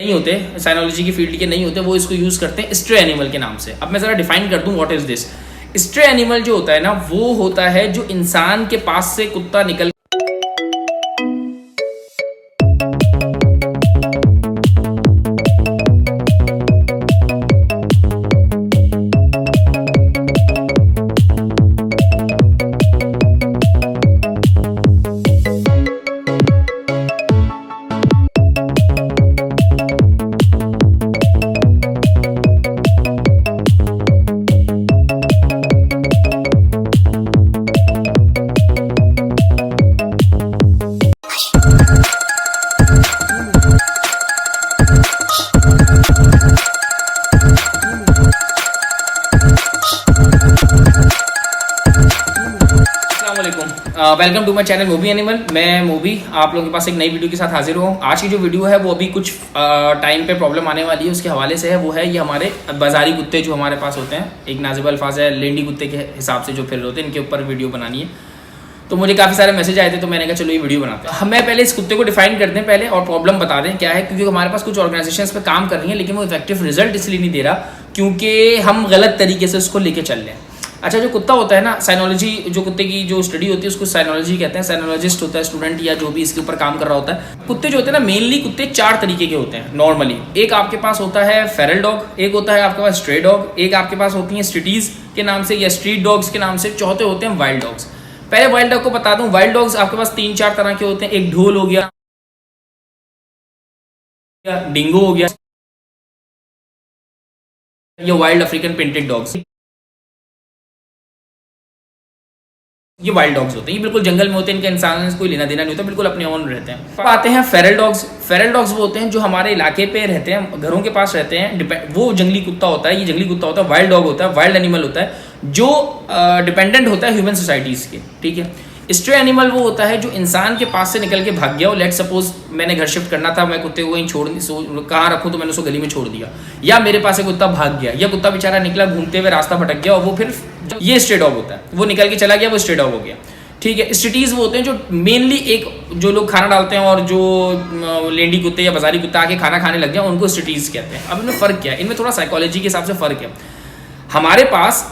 नहीं होते, साइनोलॉजी की फील्ड के नहीं होते, वो इसको यूज़ करते हैं स्ट्रे एनिमल के नाम से। अब मैं ज़रा डिफाइन कर दूं what is this. Stray animal जो होता है ना, वो होता है जो इंसान के पास से कुत्ता निकल welcome to my channel movie animal. मैं मूवी आप लोगों के पास एक नई वीडियो के साथ हाजिर हूँ। आज की जो वीडियो है वो अभी कुछ टाइम पे प्रॉब्लम आने वाली है, उसके हवाले से है। वो है ये हमारे बाजारी कुत्ते जो हमारे पास होते हैं, एक नाजिब अल्फाज है लेंडी कुत्ते के हिसाब से जो फिर होते हैं, इनके ऊपर वीडियो बनानी है। तो मुझे काफ़ी सारे मैसेज आए थे, तो मैंने कहा चलो ये वीडियो बनाते हैं। हमें पहले इस कुत्ते को डिफाइन कर दें पहले और प्रॉब्लम बता दें क्या है, क्योंकि हमारे पास कुछ ऑर्गेनाइजेशंस पे काम कर रही हैं, लेकिन वो इफेक्टिव रिजल्ट इसलिए नहीं दे रहा क्योंकि हम गलत तरीके से उसको लेके चल रहे हैं। अच्छा, जो कुत्ता होता है ना, साइनोलॉजी जो कुत्ते की जो स्टडी होती है उसको साइनोलॉजी कहते हैं। साइनोलॉजिस्ट होता है स्टूडेंट या जो भी इसके ऊपर काम कर रहा होता है। कुत्ते जो होते हैं ना, मेनली कुत्ते 4 तरीके के होते हैं नॉर्मली। एक आपके पास होता है फेरल डॉग, एक होता है आपके पास स्ट्रे डॉग, एक आपके पास होती है स्ट्रीटीज के नाम से या स्ट्रीट डॉग्स के नाम से, चौथे होते हैं वाइल्ड डॉग्स। पहले वाइल्ड डॉग को बता दूं, वाइल्ड डॉग्स आपके पास 3-4 तरह के होते हैं। एक ढोल हो गया, डिंगो हो गया, ये वाइल्ड अफ्रीकन पेंटेड डॉग्स, ये वाइल्ड डॉग्स होते हैं। ये बिल्कुल जंगल में होते हैं, इनका इंसान से कोई लेना देना नहीं होता, बिल्कुल अपने ओन रहते हैं। अब आते हैं फेरल डॉग्स। फेरल डॉग्स वो होते हैं जो हमारे इलाके पे रहते हैं, घरों के पास रहते हैं। वो जंगली कुत्ता होता है, ये जंगली कुत्ता होता है, वाइल्ड डॉग होता है, वाइल्ड एनिमल होता है जो डिपेंडेंट होता है ह्यूमन सोसाइटीज़ के। ठीक है। स्ट्रे एनिमल वो होता है जो इंसान के पास से निकल के भाग गया हो। लेट सपोज मैंने घर शिफ्ट करना था, मैं कुत्ते को कहीं कहाँ रखूँ, तो मैंने उसको गली में छोड़ दिया, या मेरे पास से कुत्ता भाग गया, या कुत्ता बेचारा निकला घूमते हुए रास्ता भटक गया और वो फिर ये स्ट्रे डॉग होता है। वो निकल के चला गया, वो स्ट्रे डॉग हो गया। ठीक है। स्ट्रीटीज वो होते हैं जो मेनली एक जो लोग खाना डालते हैं और जो लेंडी कुत्ते या बाजारी कुत्ता आके खाना खाने लग गया, उनको स्ट्रीटीज कहते हैं। अब इनमें फ़र्क क्या है? इनमें थोड़ा साइकोलॉजी के हिसाब से फ़र्क है। हमारे पास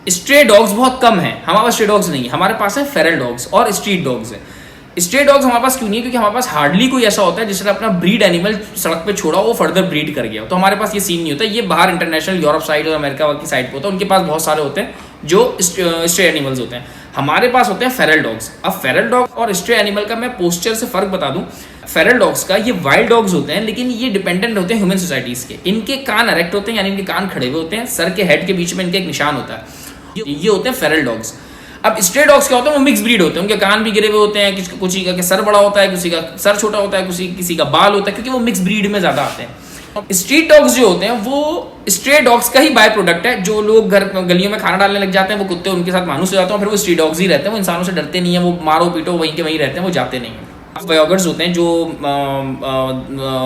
स्ट्रे डॉग्स बहुत कम है, हमारे पास स्ट्रे डॉग्स नहीं है। हमारे पास है फेरल डॉग्स और स्ट्रीट डॉग्स है। स्ट्रे डॉग्स हमारे पास क्यों नहीं है? क्योंकि हमारे पास हार्डली कोई ऐसा होता है जिसने अपना ब्रीड एनिमल सड़क पे छोड़ा, वो फर्दर ब्रीड कर गया। तो हमारे पास ये सीन नहीं होता। ये बाहर इंटरनेशनल यूरोप साइड और अमेरिका की साइड पे होता है, उनके पास बहुत सारे होते हैं जो स्ट्रे एनिमल्स होते हैं। हमारे पास होते हैं फेरल डॉग्स। अब फेरल डॉग और स्ट्रे एनिमल का मैं पोस्चर से फ़र्क बता दूं। फेरल डॉग्स का, ये वाइल्ड डॉग्स होते हैं, लेकिन ये डिपेंडेंट होते हैं ह्यूमन सोसाइटीज़ के। इनके कान अरेक्ट होते हैं, यानी इनके कान खड़े हुए होते हैं, सर के हेड के बीच में इनका एक निशान होता है। ये होते हैं फेरल डॉग्स। अब स्ट्रे डॉग्स क्या होते हैं? वो मिक्स ब्रीड होते हैं, उनके कान भी गिरे हुए होते हैं, किसी का सर बड़ा होता है, किसी का सर छोटा होता है, किसी का बाल होता है, क्योंकि वो मिक्स ब्रीड में ज़्यादा आते हैं। स्ट्रीट डॉग्स जो होते हैं वो स्ट्रे डॉग्स का ही बाय प्रोडक्ट है। जो लोग घर गलियों में खाना डालने लग जाते हैं, वो कुत्ते उनके साथ मानूस हो जाते हैं, फिर वो स्ट्रीट डॉग्स ही रहते हैं। वो इंसानों से डरते नहीं है, वो मारो पीटो वहीं के वहीं रहते हैं, वो जाते नहीं हैं। बायोगर्स होते हैं जो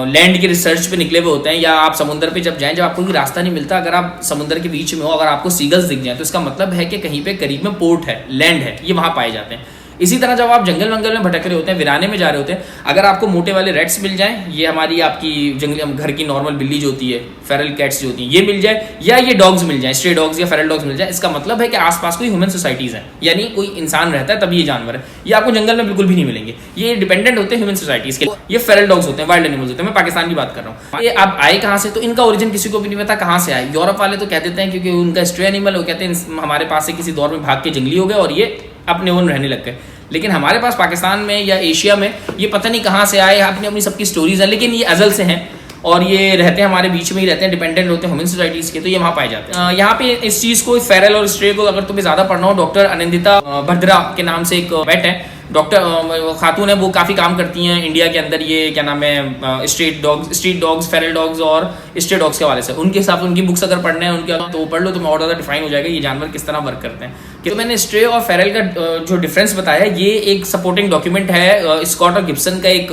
लैंड के रिसर्च पे निकले हुए होते हैं, या आप समुद्र पे जब जाएं, जब आपको कोई रास्ता नहीं मिलता, अगर आप समुद्र के बीच में हो, अगर आपको सीगल्स दिख जाए, तो इसका मतलब है कि कहीं पे करीब में पोर्ट है, लैंड है, ये वहाँ पाए जाते हैं। इसी तरह जब आप जंगल वंगल में भटक रहे होते हैं, वीराने में जा रहे होते हैं, अगर आपको मोटे वाले रेट्स मिल जाएं, ये हमारी आपकी जंगली घर की नॉर्मल बिल्ली जो होती है, फेरल कैट्स जो होती हैं, ये मिल जाए, या ये डॉग्स मिल जाए, स्ट्रे डॉग्स या फेरल डॉग्स मिल जाए, इसका मतलब है कि आसपास कोई ह्यूमन सोसाइटीज़ है, यानी कोई इंसान रहता है तभी ये जानवर है। ये आपको जंगल में बिल्कुल भी नहीं मिलेंगे, ये डिपेंडेंट होते हैं ह्यूमन सोसाइटीज़ के। ये फेरल डॉग्स होते हैं, वाइल्ड एनिमल्स होते हैं। मैं पाकिस्तान की बात कर रहा हूँ। ये अब आए कहाँ से? तो इनका ओरिजिन किसी को भी नहीं पता कहाँ से आए। यूरोप वाले तो कह देते हैं क्योंकि उनका स्ट्रे एनिमल, वो कहते हैं हमारे पास से किसी दौर में भाग के जंगली हो गए और ये अपने ओन रहने लग गए। लेकिन हमारे पास पाकिस्तान में या एशिया में ये पता नहीं कहाँ से आए, अपनी अपनी सबकी स्टोरीज हैं, लेकिन ये अजल से हैं और ये रहते हैं हमारे बीच में ही रहते हैं, डिपेंडेंट होते हैं ह्यूमन सोसाइटीज़ के, तो ये वहाँ पाए जाते हैं। यहाँ पे इस चीज़ को, फेरल और स्ट्रे को, अगर तुम्हें ज़्यादा पढ़ना हो, डॉक्टर अनिंदिता भद्रा के नाम से एक वेट है, डॉक्टर खातून है, वो काफ़ी काम करती हैं इंडिया के अंदर, ये क्या नाम है, स्ट्रीट डॉग्स, फेरल डॉग्स और स्ट्रे डॉग्स के हवाले से। उनके हिसाब से उनकी बुक्स अगर पढ़ने हैं उनके, तो वो पढ़ लो, तो और ज़्यादा डिफाइन हो जाएगा ये जानवर किस तरह वर्क करते हैं। तो मैंने स्ट्रे और फेरल का जो डिफरेंस बताया, ये एक सपोर्टिंग डॉक्यूमेंट है स्कॉट और गिब्सन का, एक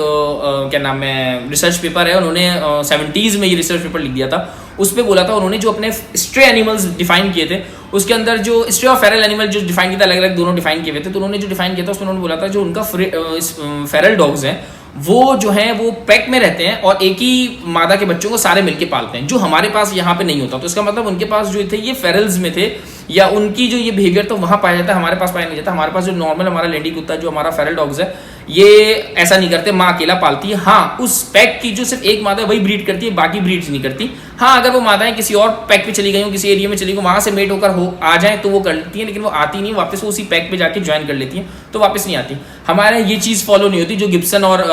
क्या नाम है, रिसर्च पेपर है। उन्होंने 70s में ये रिसर्च पेपर लिख दिया था। उस पर बोला था उन्होंने, जो अपने स्ट्रे एनिमल्स डिफाइन किए थे, उसके अंदर जो स्ट्रे और फेरल एनिमल जो डिफाइन किया था, अलग अलग दोनों डिफाइन किए हुए थे। तो उन्होंने जो डिफाइन किया था उसमें उन्होंने बोला था जो उनका फेरल डॉग्स हैं वो जो है वो पैक में रहते हैं और एक ही मादा के बच्चों को सारे मिलके पालते हैं, जो हमारे पास यहाँ पे नहीं होता। तो इसका मतलब उनके पास जो थे ये फेरल्स में थे, या उनकी जो ये बिहेवियर तो वहाँ पाया जाता है, हमारे पास पाया नहीं जाता। हमारे पास जो नॉर्मल हमारा लेडी कुत्ता जो हमारा फेरल डॉग्स है ये ऐसा नहीं करते, माँ अकेला पालती है। हाँ, उस पैक की जो सिर्फ एक मादा वही ब्रीड करती है, बाकी ब्रीड्स नहीं करती। हाँ, अगर वो मादाएं किसी और पैक पे चली गई हो, किसी एरिया में चली गई, वहां से मेट होकर आ जाए तो वो कर लेती हैं, लेकिन वो आती नहीं, वापस वो उसी पैक पे जाके ज्वाइन कर लेती हैं, तो वापस नहीं आती। हमारे यहाँ ये चीज़ फॉलो नहीं होती, जो गिब्सन और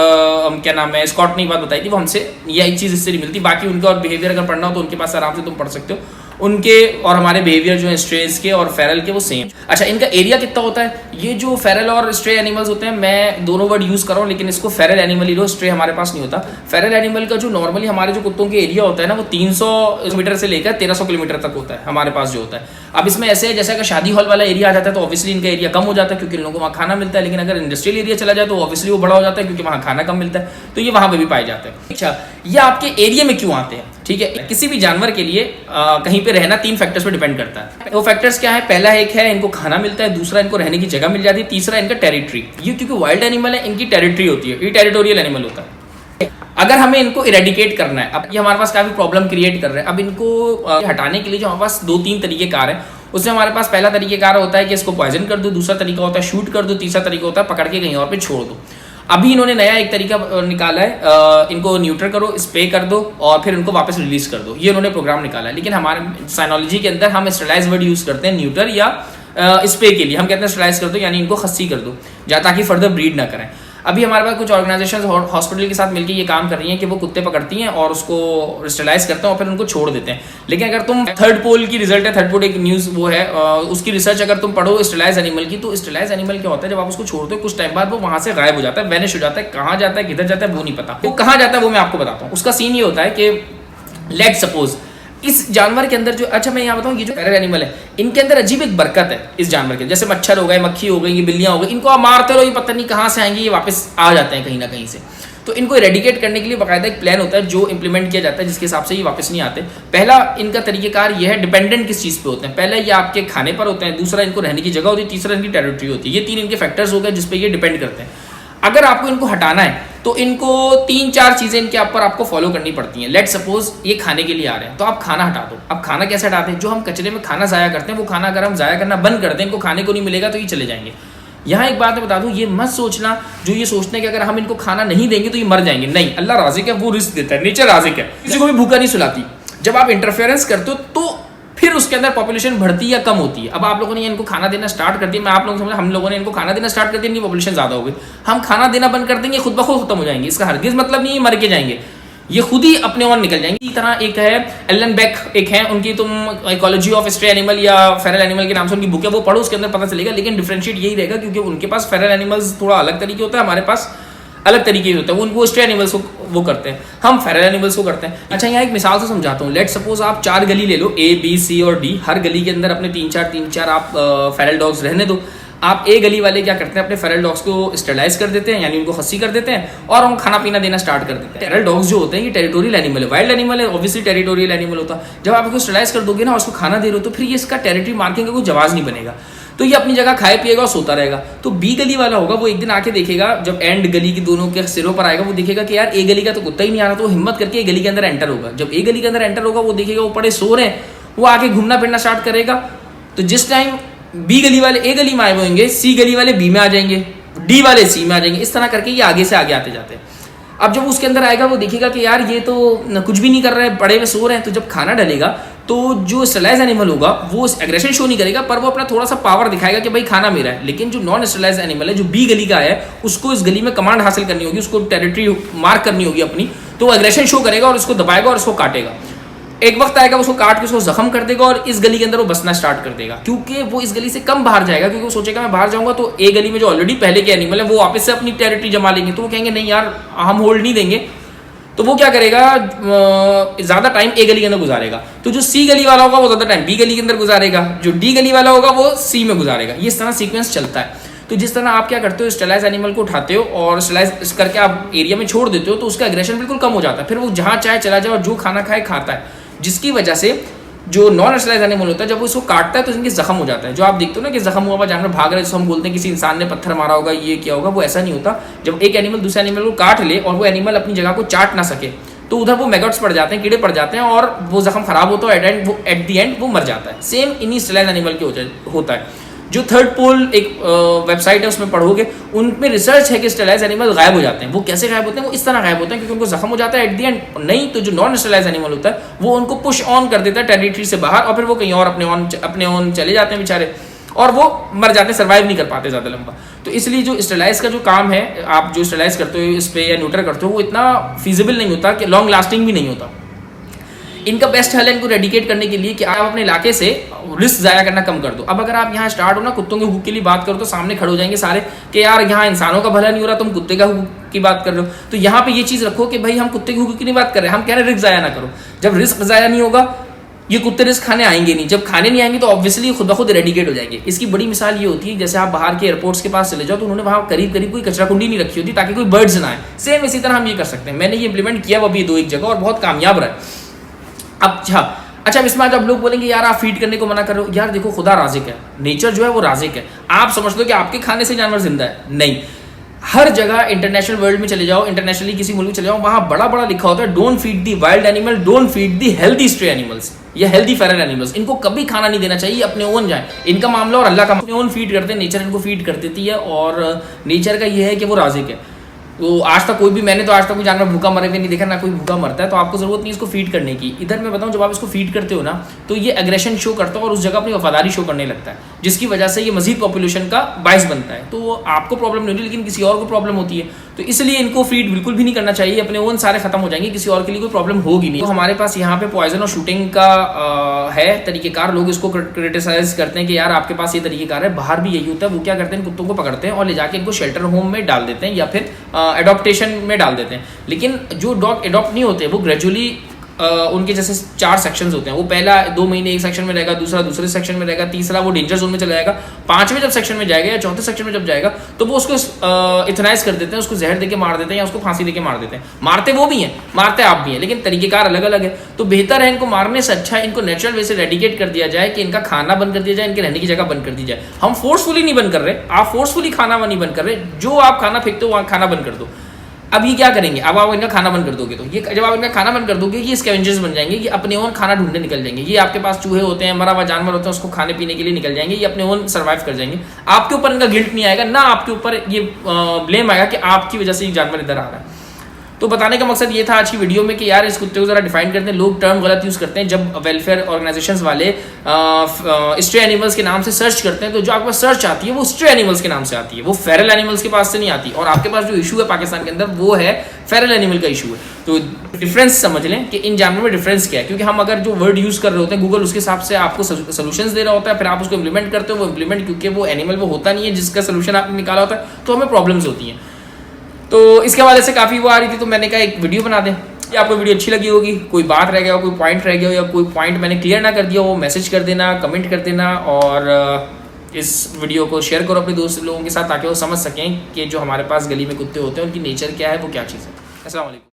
क्या नाम है स्कॉट ने बात बताई थी, वो हमसे यही चीज़ इससे नहीं मिलती। बाकी उनका और बिहेवियर अगर पढ़ना हो तो उनके पास आराम से तुम पढ़ सकते हो, उनके और हमारे बिहेवियर जो है स्ट्रेस के और फेरल के वो सेम। अच्छा, इनका एरिया कितना होता है? ये जो फेरल और स्ट्रे एनिमल्स होते हैं, मैं दोनों वर्ड यूज कर रहा हूँ, लेकिन इसको फेरल एनिमल ही लो, स्ट्रे हमारे पास नहीं होता। फेरल एनिमल का जो नॉर्मली हमारे जो कुत्तों के एरिया होता है ना, वो 300 किलोमीटर से लेकर 1300 किलोमीटर तक होता है हमारे पास जो होता है। अब इसमें ऐसे है जैसे अगर शादी हॉल वाला एरिया आ जाता है तो ऑब्वियसली इनका एरिया कम हो जाता है, क्योंकि इन लोगों को वहाँ खाना मिलता है। लेकिन अगर इंडस्ट्रियल एरिया चला जाए तो ऑब्वियसली वो बड़ा हो जाता है, क्योंकि वहाँ खाना कम मिलता है, तो ये वहाँ पे भी पाए जाते हैं। अच्छा, ये आपके एरिया में क्यों आते हैं? ठीक है, किसी भी जानवर के लिए कहीं पे रहना 3 फैक्टर्स पे डिपेंड करता है। वो फैक्टर्स क्या है? पहला एक है इनको खाना मिलता है, दूसरा इनको रहने की जगह मिल जाती है, तीसरा इनका टेरिटरी। ये क्योंकि वाइल्ड एनिमल है, इनकी टेरिटरी होती है, ये टेरिटोरियल एनिमल होता है। अगर हमें इनको इरेडिकेट करना है, अब ये हमारे पास काफी प्रॉब्लम क्रिएट कर रहे हैं, अब इनको हटाने के लिए जो हमारे पास 2-3 तरीकेकार है, उसमें हमारे पास पहला तरीकेकार होता है कि इसको पॉइजन कर दो, दूसरा तरीका होता है शूट कर दो, तीसरा तरीका होता है पकड़ के कहीं और पे छोड़ दो। अभी इन्होंने नया एक तरीका निकाला है, इनको न्यूट्रल करो, स्प्रे कर दो और फिर इनको वापस रिलीज कर दो, ये उन्होंने प्रोग्राम निकाला है। लेकिन हमारे साइनोलॉजी के अंदर हम स्टेलाइज वर्ड यूज करते हैं न्यूट्रल या स्प्रे के लिए। हम कहते हैं स्टेलाइज कर दो, यानी इनको खस्सी कर दो, ताकि फर्दर ब्रीड ना करें। अभी हमारे पास कुछ ऑर्गेनाइजेशन हॉस्पिटल के साथ मिलकर ये काम कर रही हैं कि वो कुत्ते पकड़ती हैं और उसको स्टेलाइज करते हैं और फिर उनको छोड़ देते हैं। लेकिन अगर तुम थर्ड पोल की रिजल्ट है, थर्ड पोल एक न्यूज़ वो है, उसकी रिसर्च अगर तुम पढ़ो स्टेलाइज एनिमल की, तो स्टेलाइज एनिमल क्या होता है, जब आप उसको छोड़ते हो कुछ टाइम बाद वो वहां से गायब हो जाता है, वैनिश हो जाता है। कहाँ जाता है, किधर जाता है, वो नहीं पता। वो कहाँ जाता है वो मैं आपको बताता हूँ। उसका सीन ये होता है कि लेट सपोज इस जानवर के अंदर जो, अच्छा मैं यहाँ बताऊँ, ये जो फेरल एनिमल है इनके अंदर अजीब एक बरकत है इस जानवर के, जैसे मच्छर हो गए, मक्खी हो गई, ये बिल्लियाँ हो गई, इनको आप मारते रहो, ये पता नहीं कहाँ से आएंगे, ये वापस आ जाते हैं कहीं ना कहीं से। तो इनको इरेडिकेट करने के लिए बाकायदा एक प्लान होता है जो इंप्लीमेंट किया जाता है, जिसके हिसाब से ये वापस नहीं आते। पहला इनका तरीकेकार ये है, डिपेंडेंट किस चीज़ पे होते हैं? पहला ये आपके खाने पर होते हैं, दूसरा इनको रहने की जगह होती है, तीसरा इनकी टेरिटरी होती है। ये 3 इनके फैक्टर्स हो गए जिस पे ये डिपेंड करते हैं। अगर आपको इनको हटाना है तो इनको 3-4 चीजें इनके ऊपर आपको फॉलो करनी पड़ती हैं। लेट सपोज ये खाने के लिए आ रहे हैं तो आप खाना हटा दो। अब खाना कैसे हटाते हैं? जो हम कचरे में खाना जाया करते हैं वो खाना अगर हम जाया करना बंद कर दें, इनको खाने को नहीं मिलेगा तो ये चले जाएंगे। यहाँ एक बात मैं बता दूं, ये मत सोचना जो ये सोचते हैं कि अगर हम इनको खाना नहीं देंगे तो ये मर जाएंगे। नहीं, अल्लाह राज़िक है, वो रिस्क देता है, नेचर राज़िक है, किसी को भी भूखा नहीं सुलाती। जब आप इंटरफेरेंस करते हो तो फिर उसके अंदर पॉपुलेशन बढ़ती या कम होती है। अब आप लोगों ने इनको खाना देना स्टार्ट कर दिया, मैं आप लोगों को समझा, हम लोगों ने इनको खाना देना स्टार्ट कर दिया, इनकी पॉपुलेशन ज़्यादा हो गई। हम खाना देना बंद कर देंगे, खुद ब खुद खत्म हो जाएंगे। इसका हरगिज़ मतलब नहीं मर के जाएंगे, ये खुद ही अपने और निकल जाएंगे। इसी तरह एक है एलन बेक, एक है उनकी, तुम इकोलॉजी ऑफ स्ट्रे एनिमल या फेरल एनिमल के नाम से उनकी बुक है, वो पढ़ो, उसके अंदर पता चलेगा। लेकिन डिफरेंशिएट यही रहेगा क्योंकि उनके पास फेरल एनिमल्स थोड़ा अलग तरीके होता है, हमारे पास अलग तरीके होता है। उनको स्ट्रे एनिमल्स को वो करते हैं, हम फेरल एनिमल्स को करते हैं। अच्छा, यहाँ एक मिसाल से समझाता हूँ। लेट सपोज आप 4 गली ले लो, A, B, C और D। हर गली के अंदर अपने 3-4 आप फेरल डॉग्स रहने दो। आप A गली वाले क्या करते हैं, अपने फेरल डॉग्स को स्टरलाइज कर देते हैं, यानी उनको खस्सी कर देते हैं और हम खाना पीना देना स्टार्ट कर देते हैं। फेरल डॉग्स जो होते हैं ये टेरिटोरियल एनिमल है, वाइल्ड एनिमल है, ऑब्वियसली टेरिटोरियल एनिमल होता है। जब आप इसको स्टरलाइज कर दोगे ना और उसको खाना दे रहे हो तो फिर ये इसका टेरिटरी मार्किंग का कोई जवाब नहीं बनेगा, तो ये अपनी जगह खाए पिएगा और सोता रहेगा। तो B गली वाला होगा, वो एक दिन आके देखेगा, जब एंड गली की दोनों के सिरों पर आएगा, वो देखेगा कि यार A गली का तो कुत्ता ही नहीं आ रहा, तो वो हिम्मत करके A गली के अंदर एंटर होगा। जब A गली के अंदर एंटर होगा, वो देखेगा वो पड़े सो रहे हैं, वो आके घूमना फिरना स्टार्ट करेगा। तो जिस टाइम B गली वाले A गली में आए होंगे, C गली वाले B में आ जाएंगे, D वाले C में आ जाएंगे। इस तरह करके ये आगे से आगे आते जाते हैं। अब जब उसके अंदर आएगा, वो देखेगा कि यार ये तो कुछ भी नहीं कर रहे हैं, पड़े में सो रहे हैं। तो जब खाना डलेगा तो जो स्टरलाइज एनिमल होगा वो एग्रेशन शो नहीं करेगा, पर वो अपना थोड़ा सा पावर दिखाएगा कि भाई खाना मेरा है। लेकिन जो नॉन स्टरलाइज एनिमल है, जो B गली का है, उसको इस गली में कमांड हासिल करनी होगी, उसको टेरिटरी मार्क करनी होगी अपनी, तो वो एग्रेशन शो करेगा और उसको दबाएगा और उसको काटेगा। एक वक्त आएगा उसको काट के उसको जख्म कर देगा और इस गली के अंदर वो बसना स्टार्ट कर देगा, क्योंकि वो इस गली से कम बाहर जाएगा, क्योंकि वो सोचेगा मैं बाहर जाऊंगा तो A गली में जो ऑलरेडी पहले के एनिमल है वो वापस से अपनी टेरिटरी जमा लेंगे। तो वो कहेंगे नहीं यार, हम होल्ड नहीं देंगे। तो वो क्या करेगा, ज्यादा टाइम A गली के अंदर गुजारेगा। तो जो C गली वाला होगा वो ज्यादा टाइम B गली के अंदर गुजारेगा, जो D गली वाला होगा वो C में गुजारेगा। ये इस तरह सीक्वेंस चलता है। तो जिस तरह आप क्या करते हो, स्टरलाइज एनिमल को उठाते हो और स्टरलाइज करके आप एरिया में छोड़ देते हो, तो उसका एग्रेशन बिल्कुल कम हो जाता है। फिर वो जहाँ चाहे चला जाए और जो खाना खाए खाता है, जिसकी वजह से जो नॉन स्टेलाइज एनिमल होता है जब वो इसको काटता है तो इनके जख्म हो जाता है। जो आप देखते हो ना कि जख्म हुआ हुआ जानवर भाग रहा है, जिसको हम बोलते हैं किसी इंसान ने पत्थर मारा होगा, ये किया होगा, वो ऐसा नहीं होता। जब एक एनिमल दूसरे एनिमल को काट ले और वो एनिमल अपनी जगह को चाट ना सके तो उधर वो मैगट्स पड़ जाते हैं, कीड़े पड़ जाते हैं और वो जख्म खराब होता है, एट द एंड वो मर जाता है। सेम इन्हीं स्टेलाइज एनिमल के होता है। जो थर्ड पोल एक वेबसाइट है उसमें पढ़ोगे, उनमें रिसर्च है कि स्टेलाइज एनिमल गायब हो जाते हैं। वो कैसे गायब होते हैं? वो इस तरह गायब होते हैं क्योंकि उनको जख्म हो जाता है एट द एंड। नहीं तो जो नॉन स्टेलाइज एनिमल होता है वो उनको पुश ऑन कर देता है टेरिटरी से बाहर और फिर वो कहीं और अपने ऑन चले जाते हैं बेचारे और वो मर जाते हैं, सर्वाइव नहीं कर पाते ज़्यादा लंबा। तो इसलिए जो स्टेलाइज का जो काम है, आप जो स्टेलाइज करते हो इस पे या न्यूटर करते हो, वो इतना फीजिबल नहीं होता कि लॉन्ग लास्टिंग भी नहीं होता। इनका बेस्ट हल है इनको रेडिकेट करने के लिए कि आप अपने इलाके से रिस्क ज़ाया करना कम कर दो। अब अगर आप यहाँ स्टार्ट हो ना कुत्तों के हुक के लिए बात करो तो सामने खड़े हो जाएंगे सारे कि यार यहाँ इंसानों का भला नहीं हो रहा, तुम कुत्ते का हुक की बात कर रहे हो। तो यहाँ पे ये चीज़ रखो कि भाई हम कुत्ते के हुक की नहीं बात कर रहे हैं, हम कह रहे हैं रिस्क ज़ाया ना करो। जब रिस्क ज़ाया नहीं होगा ये कुत्ते रिस्क खाने आएंगे नहीं। जब खाने नहीं आएंगे तो ऑब्वियसली खुद ब खुद रेडिकेट हो जाएंगे। इसकी बड़ी मिसाल ये होती है जैसे आप बाहर के एयरपोर्ट्स के पास चले जाओ तो उन्होंने वहाँ करीब करीब कोई कचरा कुंडी नहीं रखी होती ताकि कोई बर्ड्स ना आए। सेम इसी तरह हम ये कर सकते हैं। मैंने ये इंप्लीमेंट किया वो अभी 2-1 जगह और बहुत कामयाब रहा है। अच्छा इसमें आज आप लोग बोलेंगे यार आप फीड करने को मना कर रहे हो। यार देखो खुदा राज़िक है, नेचर जो है वो राज़िक है। आप समझते हो कि आपके खाने से जानवर जिंदा है? नहीं। हर जगह इंटरनेशनल वर्ल्ड में चले जाओ, इंटरनेशनली किसी मुल्क में चले जाओ, वहां बड़ा बड़ा लिखा होता है don't feed the wild animal, don't feed the healthy stray animals या हेल्दी फेरल एनिमल्स। इनको कभी खाना नहीं देना चाहिए, अपने ओन जाए। इनका मामला और अल्लाह का, अपने ओन फीड करते हैं, नेचर इनको फीड कर देती है और नेचर का ये है कि वो राज़िक है। तो आज तक मैंने तो आज तक कोई जानवर भूखा मरे हुए नहीं देखा, ना कोई भूखा मरता है। तो आपको जरूरत नहीं इसको फीड करने की। इधर मैं बताऊं जब आप इसको फीड करते हो ना तो ये एग्रेशन शो करता है और उस जगह अपनी वफादारी शो करने लगता है, जिसकी वजह से ये मजीद पॉपुलेशन का बायस बनता है। तो आपको प्रॉब्लम नहीं होती लेकिन किसी और को प्रॉब्लम होती है। तो इसलिए इनको फीड बिल्कुल भी नहीं करना चाहिए, अपने ओन सारे खत्म हो जाएंगे, किसी और के लिए कोई प्रॉब्लम होगी नहीं। तो हमारे पास यहाँ पे पॉइजन और शूटिंग का है तरीकेकार। लोग इसको क्रिटिसाइज करते हैं कि यार आपके पास ये तरीकेकार है, बाहर भी यही होता है। वो क्या करते हैं, कुत्तों को पकड़ते हैं और ले जाके इनको शेल्टर होम में डाल देते हैं या फिर एडॉप्टेशन में डाल देते हैं। लेकिन जो डॉग एडॉप्ट नहीं होते वो ग्रेजुअली उनके जैसे 4 सेक्शंस होते हैं। वो पहला 2 महीने एक सेक्शन में रहेगा, दूसरा दूसरे सेक्शन में रहेगा, तीसरा वो डेंजर जोन में चला जाएगा, 5वें जब सेक्शन में जाएगा या 4थे सेक्शन में जब जाएगा तो वो उसको इथेनाइज कर देते हैं, उसको जहर देके मार देते हैं या उसको फांसी देके मार देते हैं। मारते वो भी हैं, मारते आप भी हैं, लेकिन तरीकेकार अलग अलग है। तो बेहतर है इनको मारने से अच्छा इनको नेचुरल वे से रेडिकेट कर दिया जाए कि इनका खाना बंद कर दिया जाए, इनके रहने की जगह बंद कर दी जाए। हम फोर्सफुली नहीं बंद कर रहे, आप फोर्सफुली खाना नहीं बंद कर रहे, जो आप खाना फेंकते हो वहाँ खाना बंद कर दो। अब ये क्या करेंगे, अब आप इनका खाना बंद कर दोगे तो ये जब आप इनका खाना बंद कर दोगे ये स्कैवेंजर्स बन जाएंगे, ये अपने ओन खाना ढूंढने निकल जाएंगे। ये आपके पास चूहे होते हैं, मरा हुआ जानवर होता है, उसको खाने पीने के लिए निकल जाएंगे, ये अपने ओन सर्वाइव कर जाएंगे। आपके ऊपर इनका गिल्ट नहीं आएगा, ना आपके ऊपर ये ब्लेम आएगा कि आपकी वजह से ये जानवर इधर आ रहा है। तो बताने का मकसद ये था आज की वीडियो में कि यार इस कुत्ते को ज़रा डिफाइन करते हैं। लोग टर्म गलत यूज़ करते हैं जब वेलफेयर ऑर्गेनाइजेशंस वाले स्ट्रे एनिमल्स के नाम से सर्च करते हैं। तो जो आपके पास सर्च आती है वो स्ट्रे एनिमल्स के नाम से आती है, वो फेरल एनिमल्स के पास से नहीं आती। और आपके पास जो इशू है पाकिस्तान के अंदर वो है फेरल एनिमल का इशू है। तो डिफरेंस समझ लें कि इन जानवरों में डिफरेंस क्या है, क्योंकि हम अगर जो वर्ड यूज़ कर रहे होते हैं गूगल उसके हिसाब से आपको सोल्यूशंस दे रहा होता है, फिर आप उसको इंप्लीमेंट करते हो। वो इंप्लीमेंट क्योंकि वो एनिमल वो होता नहीं है जिसका सोल्यूशन आपने निकाला होता है, तो हमें प्रॉब्लम्स होती हैं। तो इसके हवाले से काफ़ी वो आ रही थी, तो मैंने कहा एक वीडियो बना दें। ये आपको वीडियो अच्छी लगी होगी, कोई बात रह गया हो, कोई पॉइंट रह गया हो या कोई पॉइंट मैंने क्लियर ना कर दिया हो, मैसेज कर देना, कमेंट कर देना और इस वीडियो को शेयर करो अपने दोस्त लोगों के साथ ताकि वो समझ सकें कि जो हमारे पास गली में कुत्ते होते हैं उनकी नेचर क्या है, वो क्या चीज़ है। अस्सलाम वालेकुम।